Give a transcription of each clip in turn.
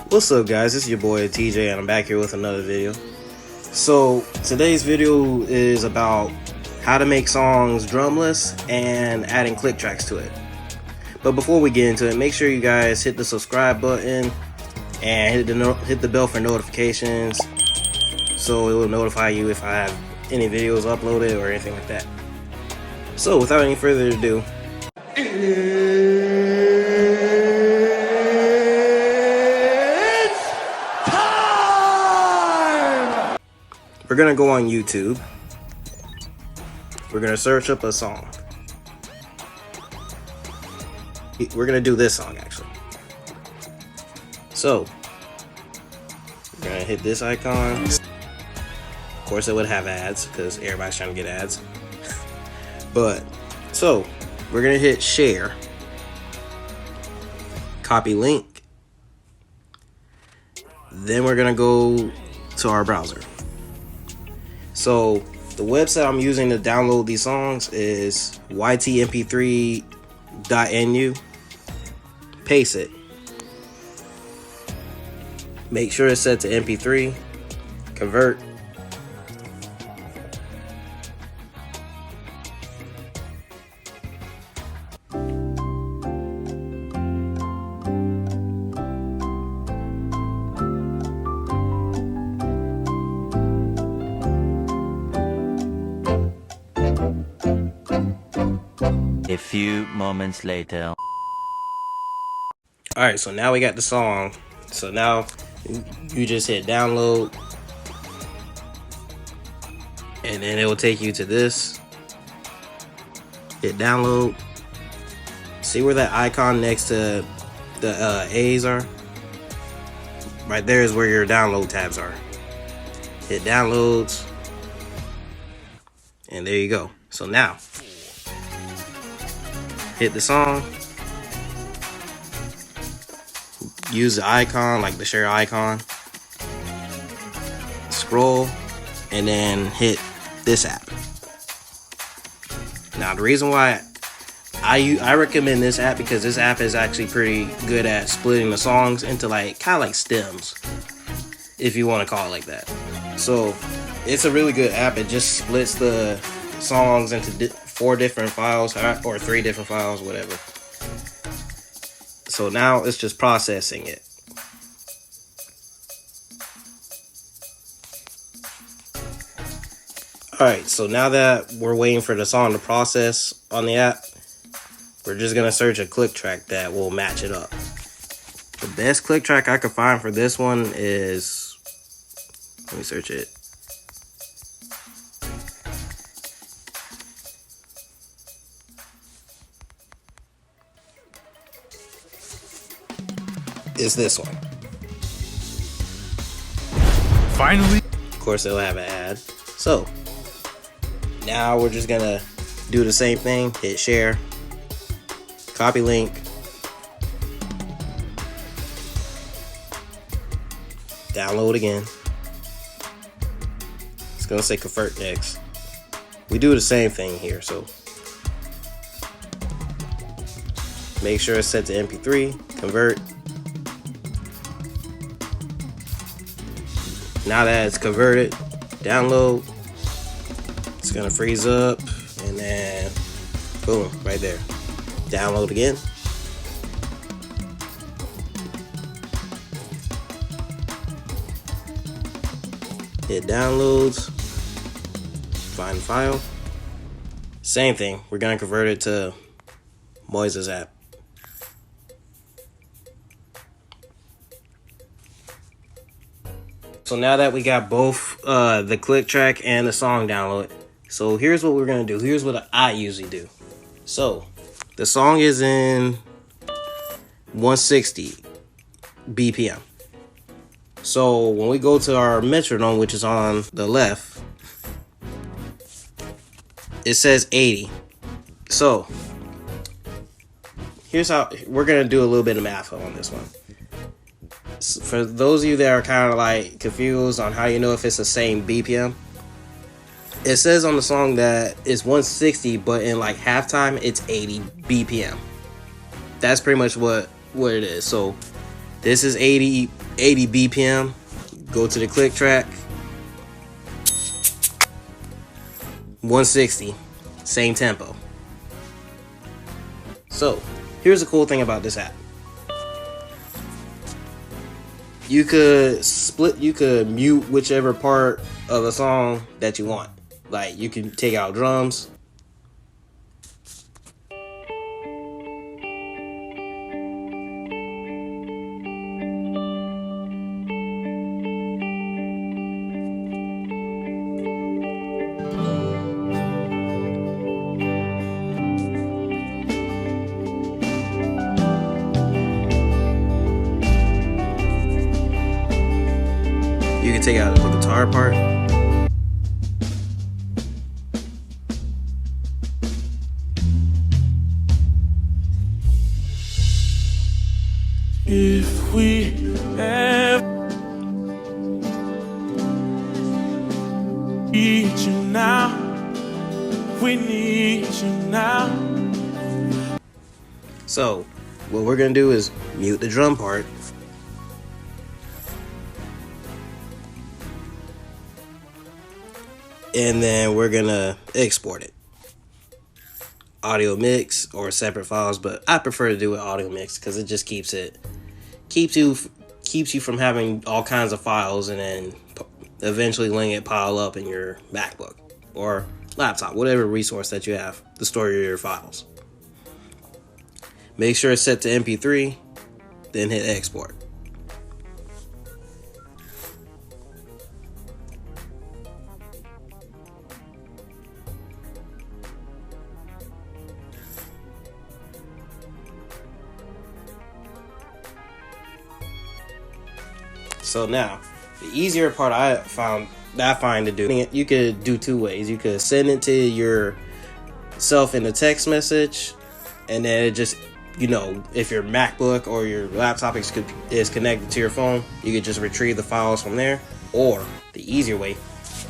What's up, guys? It's your boy TJ and I'm back here with another video. So today's video is about how to make songs drumless and adding click tracks to it. But before we get into it, make sure you guys hit the subscribe button and hit the bell for notifications, so it will notify you if I have any videos uploaded or anything like that. So without any further ado, we're gonna go on YouTube. We're gonna search up a song. We're gonna do this song actually. So we're gonna hit this icon. Of course it would have ads because everybody's trying to get ads. But so we're gonna hit share, copy link, then we're gonna go to our browser. So the website I'm using to download these songs is ytmp3.nu. Paste it. Make sure it's set to MP3. Convert. A few moments later. Alright, so now we got the song. So now you just hit download, and then it will take you to this. Hit download. See where that icon next to the A's are? Right there is where your download tabs are. Hit downloads, and there you go. So now hit the song, use the icon, like the share icon, scroll, and then hit this app. Now the reason why I recommend this app, because this app is actually pretty good at splitting the songs into kind of like stems, if you want to call it like that. So it's a really good app. It just splits the songs into 4 different files or 3 different files, whatever. So now it's just processing it. Alright, so now that we're waiting for the song to process on the app, we're just gonna search a click track that will match it up. The best click track I could find for this one is, let me search it. Is this one. Finally. Of course, it'll have an ad. So now we're just gonna do the same thing. Hit share, copy link, download again. It's gonna say convert next. We do the same thing here, so make sure it's set to MP3, convert. Now that it's converted, download. It's gonna freeze up, and then boom, right there. Download again. Hit downloads, find file. Same thing, we're gonna convert it to Moises app. So now that we got both the click track and the song download, so here's what we're gonna do. Here's what I usually do. So the song is in 160 BPM. So when we go to our metronome, which is on the left, it says 80. So here's how we're gonna do a little bit of math on this one. For those of you that are kind of like confused on how you know if it's the same BPM, It says on the song that it's 160, but in like halftime it's 80 BPM. That's pretty much what it is. So this is 80 BPM. Go to the click track. 160, same tempo. So here's the cool thing about this app. You could mute whichever part of a song that you want. Like you can take out drums. You can take out the guitar part. If we ever need you now, we need you now. So what we're gonna do is mute the drum part. And then we're gonna export it. Audio mix or separate files, but I prefer to do it audio mix because it just keeps you from having all kinds of files and then eventually letting it pile up in your MacBook or laptop, whatever resource that you have to store your files. Make sure it's set to MP3, then hit export. So now, the easier part I find to do, you could do two ways. You could send it to yourself in a text message, and then it just, if your MacBook or your laptop is connected to your phone, you could just retrieve the files from there. Or the easier way,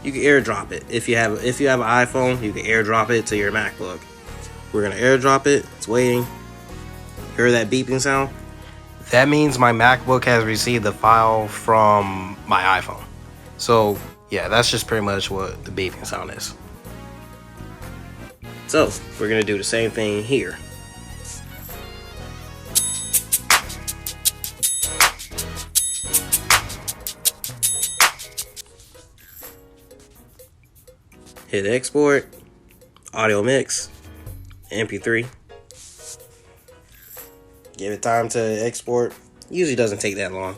you can airdrop it. If you have an iPhone, you can airdrop it to your MacBook. We're gonna airdrop it. It's waiting. Hear that beeping sound? That means my MacBook has received the file from my iPhone. So yeah, that's just pretty much what the beeping sound is. So we're gonna do the same thing here. Hit export, audio mix, MP3. Give it time to export. Usually doesn't take that long.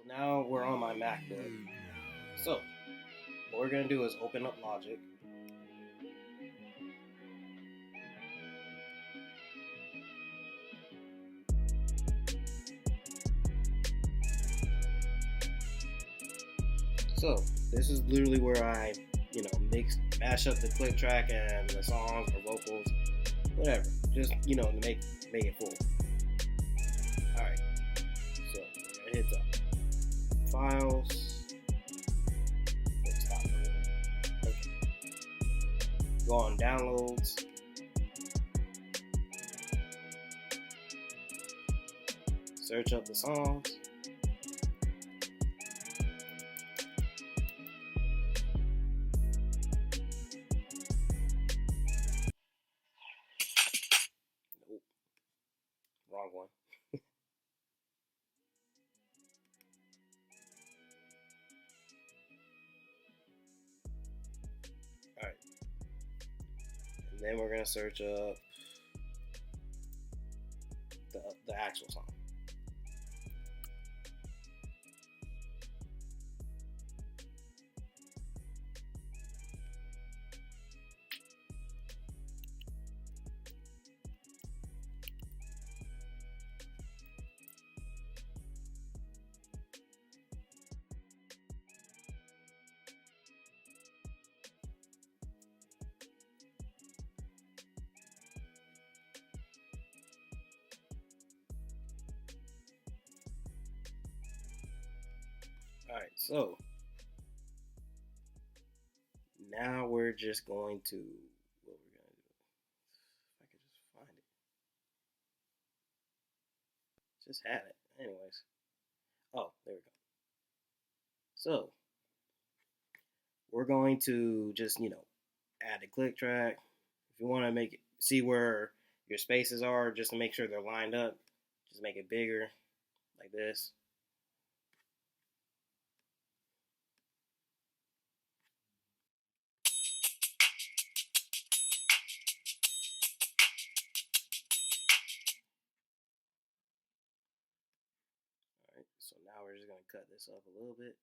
Now we're on my MacBook. So what we're gonna do is open up Logic. So this is literally where I, mash up the click track and the songs or vocals, whatever. Just, to make it full. Alright. So we're gonna hit the files. Let's stop for a minute. Okay. Go on downloads. Search up the songs. Wrong one. Alright. And then we're going to search up the actual song. So now we're just going to, what we're gonna do, if I could just find it. Just had it. Anyways. Oh, there we go. So we're going to just, add the click track. If you want to make it, see where your spaces are, just to make sure they're lined up, just make it bigger like this. Alright, so now we're just going to cut this up a little bit.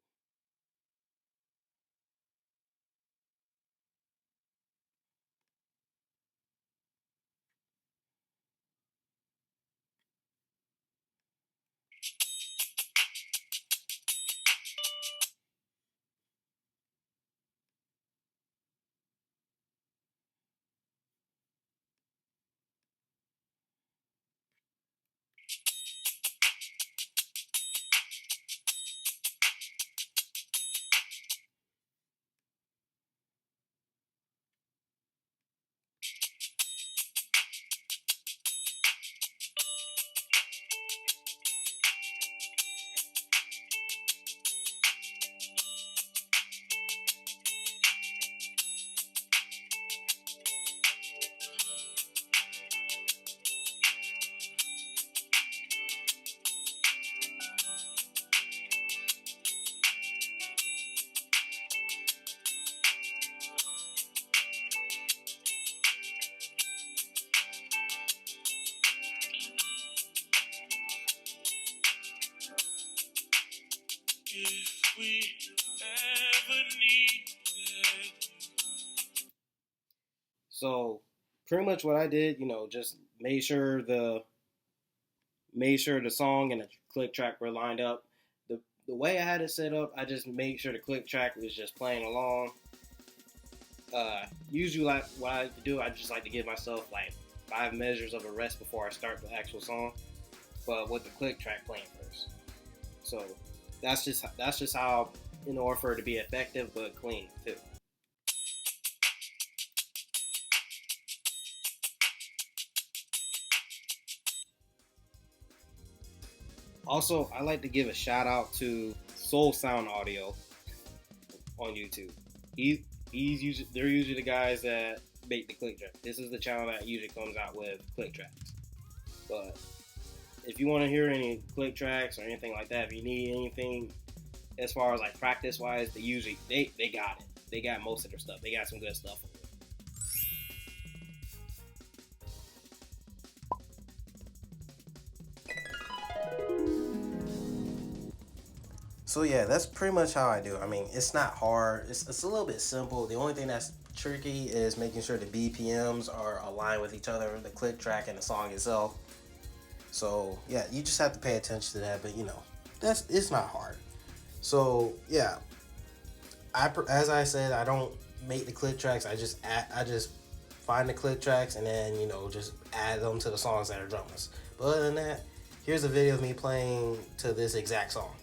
If we ever needed. So pretty much what I did, just made sure the song and the click track were lined up. The way I had it set up, I just made sure the click track was just playing along. Usually, like what I do, I just like to give myself like 5 measures of a rest before I start the actual song, but with the click track playing first. So that's just how, in order for it to be effective but clean too. Also, I like to give a shout out to Soul Sound Audio on YouTube. They're usually the guys that make the click track. This is the channel that usually comes out with click tracks. But if you want to hear any click tracks or anything like that, if you need anything as far as like practice wise, they got it. They got most of their stuff. They got some good stuff. So yeah, that's pretty much how I do. I mean, it's not hard. It's a little bit simple. The only thing that's tricky is making sure the BPMs are aligned with each other, the click track and the song itself. So yeah, you just have to pay attention to that. But it's not hard. So yeah, as I said, I don't make the click tracks. I just find the click tracks and then just add them to the songs that are drumless. But other than that, here's a video of me playing to this exact song.